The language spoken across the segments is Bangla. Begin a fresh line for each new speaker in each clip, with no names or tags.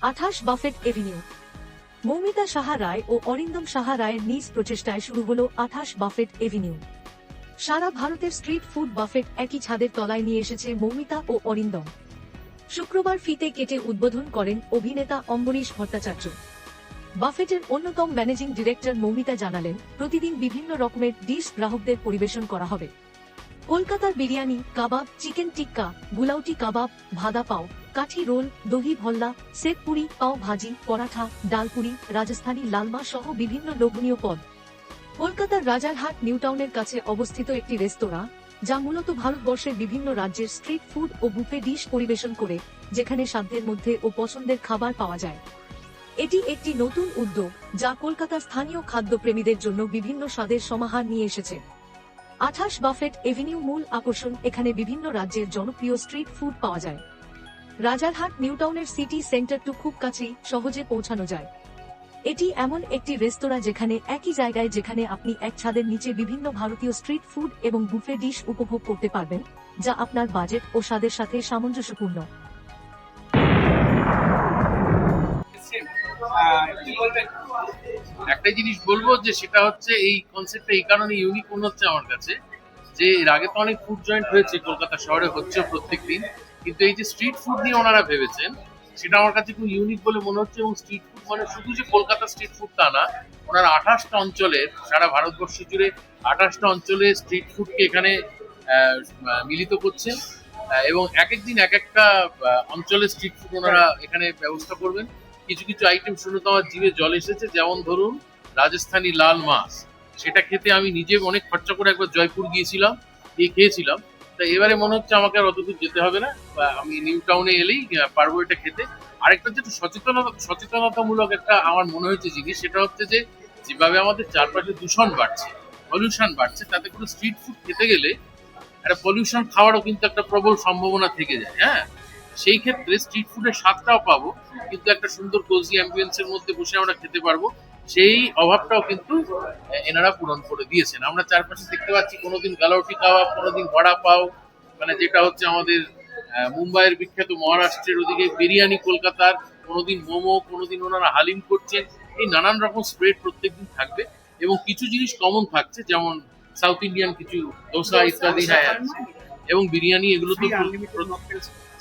28 বাফেট এভিনিউ। মৌমিতা সাহা রায় ও অরিন্দম সাহা রায়ের নিজ প্রচেষ্টায় শুরু হলো 28 বাফেট এভিনিউ। সারা ভারতের স্ট্রিট ফুড বাফেট একই ছাদের তলায় নিয়ে এসেছে মৌমিতা ও অরিন্দম। শুক্রবার ফিতে কেটে উদ্বোধন করেন অভিনেতা অম্বরীশ ভট্টাচার্য। বাফেটের অন্যতম ম্যানেজিং ডিরেক্টর মৌমিতা জানালেন, প্রতিদিন বিভিন্ন রকমের ডিশ গ্রাহকদের পরিবেশন করা হবে। কলকাতার বিরিয়ানি, কাবাব, চিকেন টিক্কা, গুলাউটি কাবাব, ভাদা পাও, কাঠি রোল, দহি ভল্লা, সেট পুরি, পাও ভাজি, পরাঠা, ডালপুরি, রাজস্থানী লালমা সহ বিভিন্ন লোভনীয় পদ। কলকাতার রাজারহাট নিউটাউনের কাছে অবস্থিত একটি রেস্তোরাঁ, যা মূলত ভারতবর্ষের বিভিন্ন রাজ্যের স্ট্রিট ফুড ও বুফে ডিশ পরিবেশন করে, যেখানে সাধ্যের মধ্যে ও পছন্দের খাবার পাওয়া যায়। এটি একটি নতুন উদ্যোগ, যা কলকাতার স্থানীয় খাদ্যপ্রেমীদের জন্য বিভিন্ন স্বাদের সমাহার নিয়ে এসেছে। 28 বাফেট এভিনিউ মূল আকর্ষণ, এখানে বিভিন্ন রাজ্যের জনপ্রিয় স্ট্রিট ফুড পাওয়া যায়। রাজারহাট নিউটাউনের সিটি সেন্টারটু খুব কাছেই, সহজে পৌঁছানো যায়। এটি এমন একটি রেস্তোরাঁ যেখানে একই জায়গায় যেখানে আপনি এক ছাদের নিচে বিভিন্ন ভারতীয় স্ট্রিট ফুড এবং বুফে ডিশ উপভোগ করতে পারবেন, যা আপনার বাজেট ও স্বাদের সাথে সামঞ্জস্যপূর্ণ।
একটা জিনিস বলবো যে সেটা হচ্ছে এই কনসেপ্টটা এই কারণে ইউনিক মনে হচ্ছে আমার কাছে, যে এর আগে তো অনেক ফুড জয়েন্ট হয়েছে কলকাতা শহরে, হচ্ছে প্রত্যেকদিন, কিন্তু এই যে স্ট্রিট ফুড নিয়ে ওনারা ভেবেছেন সেটা আমার কাছে খুব ইউনিক বলে মনে হচ্ছে। এবং স্ট্রিট ফুড মানে শুধু যে কলকাতা স্ট্রিট ফুড তা না, ওনারা 28টা অঞ্চলের, সারা ভারতবর্ষ জুড়ে 28টা অঞ্চলে স্ট্রিট ফুডকে এখানে মিলিত করছেন। এবং এক এক দিন এক একটা অঞ্চলের স্ট্রিট ফুড ওনারা এখানে ব্যবস্থা করবেন। কিছু কিছু আইটেম শুনে তো আমার জিভে জল এসেছে, যেমন ধরুন রাজস্থানী লাল মাছ, সেটা খেতে আমি নিজে অনেক খরচা করে একবার জয়পুর গিয়েছিলাম, গিয়ে খেয়েছিলাম। তা এবারে মনে হচ্ছে আমাকে আর অতদূর যেতে হবে না, আমি নিউ টাউনে এলেই পারবো এটা খেতে। আরেকটা যেটা সচেতনতামূলক একটা আমার মনে হয়েছে জিনিস, সেটা হচ্ছে যে যেভাবে আমাদের চারপাশে দূষণ বাড়ছে, পলিউশন বাড়ছে, তাতে করে স্ট্রিট ফুড খেতে গেলে একটা পলিউশন খাওয়ারও কিন্তু একটা প্রবল সম্ভাবনা থেকে যায়। হ্যাঁ, সেই ক্ষেত্রে স্ট্রিট ফুডের স্বাদটাও পাবো, কিন্তু একটা সুন্দর কোজি অ্যাম্বিয়েন্সের মধ্যে বসে আমরা খেতে পারবো। সেই অভাবটাও কিন্তু এনারা পূরণ করে দিয়েছেন। আমরা চারপাশে দেখতে পাচ্ছি কোনোদিন গালাউটি কাবাব, কোনোদিন বড়া পাও, মানে যেটা হচ্ছে আমাদের মুম্বাইয়ের বিখ্যাত, মহারাষ্ট্রের ওদিকে বিরিয়ানি, কলকাতার কোনোদিন মোমো, কোনোদিন ওনারা হালিম করছেন। এই নানান রকম স্প্রেড প্রত্যেকদিন থাকবে, এবং কিছু জিনিস কমন থাকছে, যেমন সাউথ ইন্ডিয়ান কিছু দোসা ইত্যাদি। হ্যাঁ, এবং বিরিয়ানি, এগুলো তো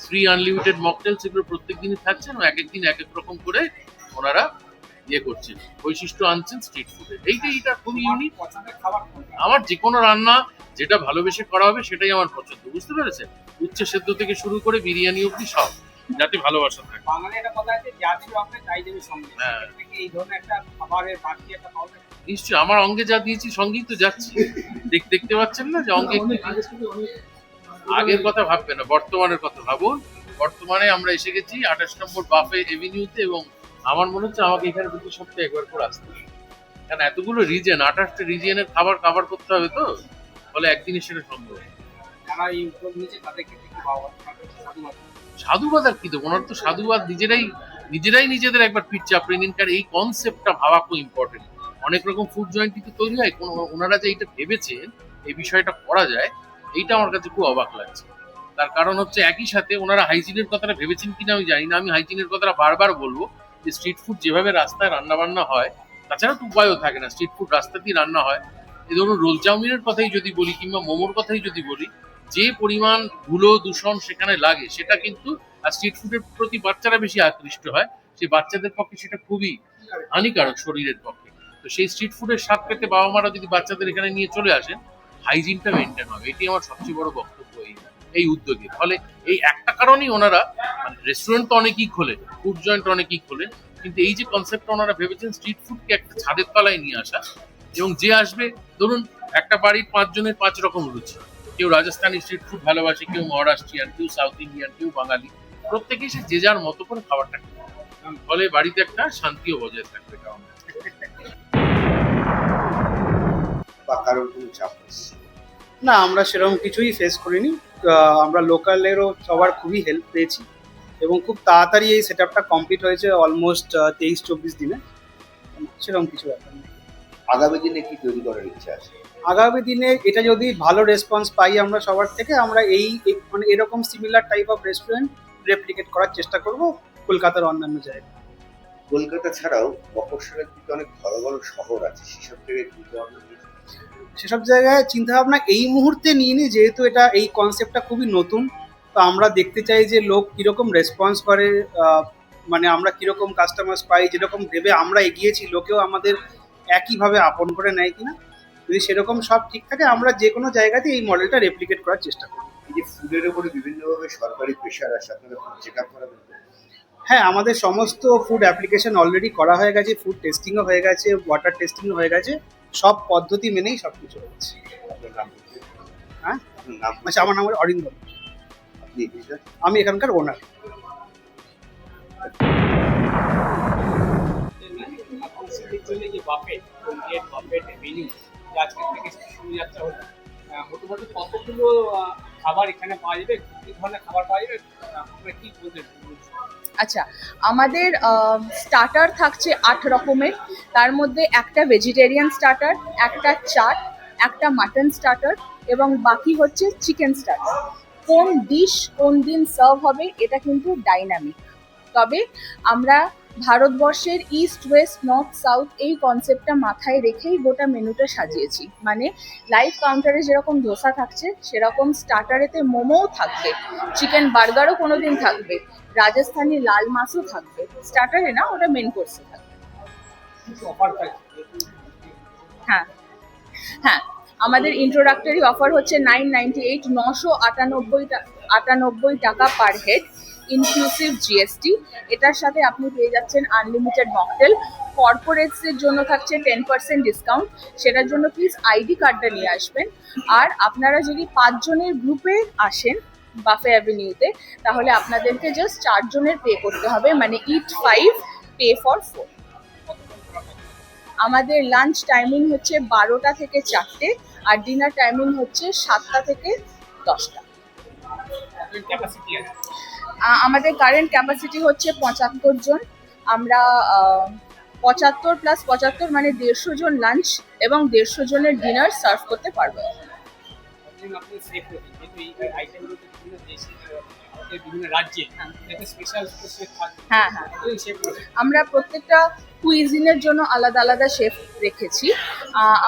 ফ্রি আনলিমিটেড মকটেলস, এগুলো প্রত্যেক দিনই থাকছে, এবং এক এক দিন এক এক রকম করে ওনারা ইয়ে করছেন, বৈশিষ্ট্য আনছেন স্ট্রিট ফুডের। এইটা খুবই ইউনিক। আমার যে কোনো রান্না যেটা ভালোবেসে করা হবে সেটাই আমার পছন্দ, বুঝতে পেরেছেন? উচ্চ সেদ্ধ থেকে শুরু করে বিরিয়ানি অব্দি সব, যাতে ভালোবাসা থাকে। হ্যাঁ, নিশ্চয়ই আমার অঙ্গে যা দিয়েছি সঙ্গেই তো যাচ্ছি। দেখতে পাচ্ছেন না যে অঙ্গে আগের কথা ভাববে না, বর্তমানের কথা ভাবুন। বর্তমানে আমরা এসে গেছি 28 নম্বর বাফে এভিনিউতে, এবং আমার মনে হচ্ছে আমাকে এখানে প্রতি সপ্তাহে একবার করে আসতে হবে, কারণ এতগুলো রিজিয়ন, 28টা রিজিয়নের খাবার কভার করতে হবে, তো ফলে একদিনে সেটা সম্ভব। সাধুবাদ আর কি দেবো, ওনার তো সাধুবাদ নিজেরাই নিজেদের একবার পিঠ চাপড়ে নিন, কারণ এই কনসেপ্টটা ভাবা খুব ইম্পর্টেন্ট। অনেক রকম ফুড জয়েন্ট কিন্তু তৈরি হয়, ওনারা যে এইটা ভেবেছেন এই বিষয়টা করা যায়, এইটা আমার কাছে খুব অবাক লাগছে। তার কারণ হচ্ছে একই সাথে ওনারা হাইজিনের কথাটা ভেবেছেন কিনা আমি জানি না, আমি হাইজিনের কথাটা বারবার বলবো, যে স্ট্রিট ফুড যেভাবে রাস্তায় রান্না বান্না হয়, তাছাড়া তো উপায়ও থাকে না, স্ট্রিট ফুড রাস্তাতেই রান্না হয়। এই ধরুন রোল চাউমিনের কথাই যদি বলি, কিংবা মোমোর কথাই যদি বলি, যে পরিমাণ ধুলো দূষণ সেখানে লাগে, সেটা কিন্তু আর স্ট্রিট ফুডের প্রতি বাচ্চারা বেশি আকৃষ্ট হয়, সেই বাচ্চাদের পক্ষে সেটা খুবই হানিকারক শরীরের পক্ষে। তো সেই স্ট্রিট ফুডের স্বাদ পেতে বাবা মারা যদি বাচ্চাদের এখানে নিয়ে চলে আসেন, হাইজিনটা মেনটেন হবে, এটি আমার সবচেয়ে বড় বক্তব্য এই উদ্যোগে। ফলে এই একটা কারণেই ওনারা, মানে রেস্টুরেন্ট তো অনেকেই খোলে, ফুড জয়েন্ট অনেকেই খোলে, কিন্তু এই যে কনসেপ্টটা ওনারা ভেবেছেন স্ট্রিট ফুডকে একটা ছাদের তলায় নিয়ে আসা, এবং যে আসবে, ধরুন একটা বাড়ির 5 জনের 5 রকম রুচি, কেউ রাজস্থানি স্ট্রিট ফুড ভালোবাসে, কেউ মহারাষ্ট্রিয়ান, কেউ সাউথ ইন্ডিয়ান, কেউ বাঙালি, প্রত্যেকেই সে যে যার মতো করে খাবারটা খাবে, ফলে বাড়িতে একটা শান্তিও বজায় থাকবে।
না, আমরা সেরকম কিছুই ফেস করিনি। আমরা লোকালেরও সবার খুবই হেল্প পেয়েছি, এবং খুব তাড়াতাড়ি এই সেট আপটা কমপ্লিট হয়েছে, অলমোস্ট 23-24 দিনে। সেরকম কিছু ব্যাপার নেই।
আগামী দিনে কি তৈরি করার ইচ্ছা আছে?
আগামী দিনে এটা যদি ভালো রেসপন্স পাই আমরা সবার থেকে, আমরা মানে এরকম similar type of restaurant replicate করার চেষ্টা করব, কলকাতার অন্যান্য জায়গায়।
কলকাতা ছাড়াও মফস্বলের দিকে অনেক বড় বড় শহর আছে, সেসব থেকে চিন্তা ভাবনা নিয়েছেন?
সেসব জায়গায় চিন্তা ভাবনা এই মুহূর্তে নিইনি, যেহেতু এই কনসেপ্টটা খুবই নতুন। তো আমরা দেখতে চাই যে লোক কিরকম রেসপন্স করে, মানে আমরা কিরকম কাস্টমার্স পাই, যেরকম ভেবে আমরা এগিয়েছি লোকেও আমাদের একইভাবে আপন করে নেয় কিনা। যদি সেরকম সব ঠিক থাকে, আমরা যে কোনো জায়গাতে এই মডেলটা রেপ্লিকেট করার চেষ্টা করি।
এই যে ফুডের উপরে বিভিন্নভাবে সরকারি প্রেশার আসে, আপনারা ফুড চেক আপ করাবেন তো?
হ্যাঁ, আমাদের সমস্ত ফুড অ্যাপ্লিকেশন অলরেডি করা হয়ে গেছে, ফুড টেস্টিংও হয়ে গেছে, ওয়াটার টেস্টিংও হয়ে গেছে, সব পদ্ধতি মেনেই সব কিছু হচ্ছে।
আপনার নাম বলতে?
হ্যাঁ,
আপনার নাম
আচ্ছা, আমার নাম হলো অরিন্দম,
আপনি এখানকার?
আমি এখানকার ওনার।
যে বাফেট মেনু আজকে থেকে শুরু যাত্রা হলো, মোটামুটি কতগুলো খাবার এখানে পাওয়া যাবে, কি ধরনের খাবার পাওয়া যাবে, আপনারা কি বলতে?
আচ্ছা, আমাদের স্টার্টার থাকছে 8 রকমের। তার মধ্যে একটা ভেজিটেরিয়ান স্টার্টার, একটা চাট, একটা মাটন স্টার্টার এবং বাকি হচ্ছে চিকেন স্টার্টার। কোন ডিশ কোন দিন সার্ভ হবে এটা কিন্তু ডাইনামিক। তবে আমরা ভারতবর্ষের ইস্ট ওয়েস্ট নর্থ সাউথ এই কনসেপ্টটা মাথায় রেখেই গোটা মেনুটা সাজিয়েছি। মানে লাইভ কাউন্টারে যেরকম ধোসা থাকছে সেরকম স্টার্টারেতে মোমোও থাকবে, চিকেন বার্গারও কোনোদিন থাকবে, রাজস্থানি লাল মাছও থাকবে। স্টার্টারে না, ওটা মেন কোর্সে থাকবে।
অফার
হ্যাঁ হ্যাঁ, আমাদের ইন্ট্রোডাক্টরি অফার হচ্ছে 998, 998 টাকা পার হেড ইনক্লুসিভ জিএসটি। এটার সাথে আপনি পেয়ে যাচ্ছেন আনলিমিটেড মকটেল। কর্পোরেটসের জন্য থাকছে 10% ডিসকাউন্ট, সেটার জন্য প্লিজ আইডি কার্ডটা নিয়ে আসবেন। আর আপনারা যদি 5 জনের গ্রুপে আসেন বাফে অ্যাভিনিউতে, তাহলে আপনাদেরকে জাস্ট 4 জনের পে করতে হবে, মানে ইট 5 পে ফর 4। আমাদের লাঞ্চ টাইমিং হচ্ছে 12টা থেকে 4টে, আর ডিনার টাইমিং হচ্ছে 7টা থেকে 10টা।
ক্যাপাসিটি আছে?
আমাদের কারেন্ট ক্যাপাসিটি হচ্ছে 75 জন। আমরা 75 + 75 মানে 150 জন লাঞ্চ এবং 150 জনের ডিনার সার্ভ করতে পারবো।
আপনি সেভ করবেন, যেহেতু এই আইটেমগুলো বিভিন্ন দেশে, বিভিন্ন রাজ্যে স্পেশাল থাকবে।
হ্যাঁ,
সেভ করবেন।
আমরা প্রত্যেকটা কুইজিনের জন্য আলাদা আলাদা শেফ রেখেছি।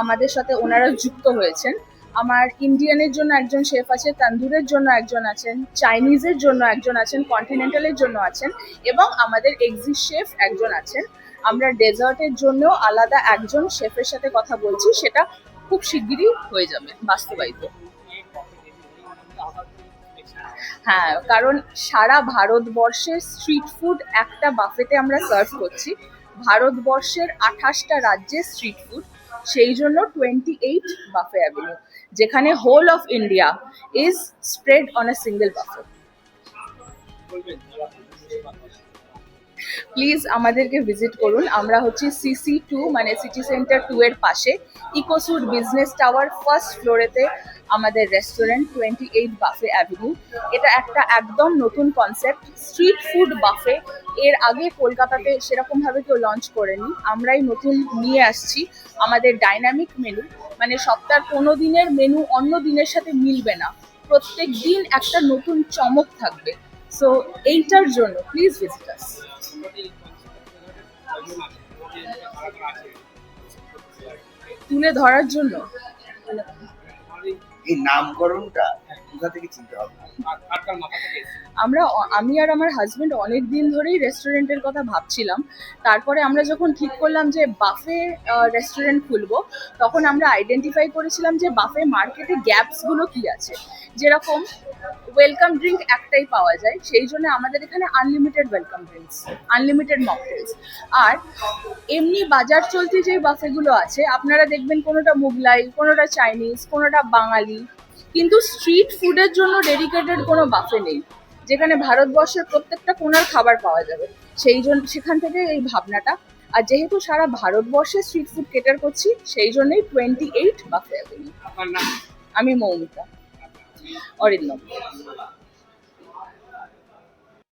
আমাদের সাথে ওনারা যুক্ত হয়েছেন। আমার ইন্ডিয়ানের জন্য একজন শেফ আছে, তান্দুরের জন্য একজন আছেন, চাইনিজের জন্য একজন আছেন, কন্টিনেন্টালের জন্য আছেন এবং আমাদের এক্সিট শেফ একজন আছেন। আমরা ডেজার্টের জন্য আলাদা একজন শেফের সাথে কথা বলছি, সেটা খুব শিগগিরই হয়ে যাবে বাস্তবায়িত। হ্যাঁ, কারণ সারা ভারতবর্ষের স্ট্রিট ফুড একটা বাফেতে আমরা সার্ভ করছি। ভারতবর্ষের 28টা রাজ্যের স্ট্রিট ফুড, সেই জন্য 28 বাফে অ্যাভিনিউ, যেখানে whole of India is spread on a single buffet. Please আমাদেরকে ভিজিট করুন। আমরা হচ্ছি CC2 মানে সিটি সেন্টার 2 এর পাশে, ইকোসুড বিজনেস টাওয়ার ফার্স্ট ফ্লোরেতে আমাদের রেস্টুরেন্ট 28 বাফে অ্যাভিনিউ। এটা একটা একদম নতুন কনসেপ্ট, স্ট্রিট ফুড বাফে। এর আগে কলকাতাতে সেরকমভাবে কেউ লঞ্চ করেনি, আমরাই নতুন নিয়ে আসছি। আমাদের ডাইনামিক মেনু, মানে সপ্তাহের কোনো দিনের মেনু অন্য দিনের সাথে মিলবে না, প্রত্যেক দিন একটা নতুন চমক থাকবে। সো এইটার জন্য প্লিজ ভিজিট আস। তুলে ধরার জন্য
এই নামকরণটা কোথা থেকে চিন্তা ভাবনা?
আমি আর আমার হাজবেন্ড অনেক দিন ধরেই রেস্টুরেন্টের কথা ভাবছিলাম। তারপরে আমরা যখন ঠিক করলাম যে বাফে রেস্টুরেন্ট খুলবো, তখন আমরা আইডেন্টিফাই করেছিলাম যে বাফে মার্কেটে গ্যাপসগুলো কি আছে। যেরকম ওয়েলকাম ড্রিঙ্ক একটাই পাওয়া যায়, সেই জন্য আমাদের এখানে unlimited welcome drinks, unlimited mocktails. আর এমনি বাজার চলতি যে বাফেগুলো আছে, আপনারা দেখবেন কোনোটা মুঘলাই, কোনোটা চাইনিজ, কোনোটা বাঙালি, কিন্তু স্ট্রিট ফুডের জন্য ডেডিকেটেড কোনো বাফে নেই, যেখানে ভারতবর্ষের প্রত্যেকটা কোণার খাবার পাওয়া যাবে। সেখান থেকে এই ভাবনাটা। আর যেহেতু সারা ভারতবর্ষে স্ট্রিট ফুড কেটার করছি, সেই জন্যই 28 বাফে অ্যাভিনিউ।
আপনার নাম?
আমি মৌমিতা, অরিন্দম।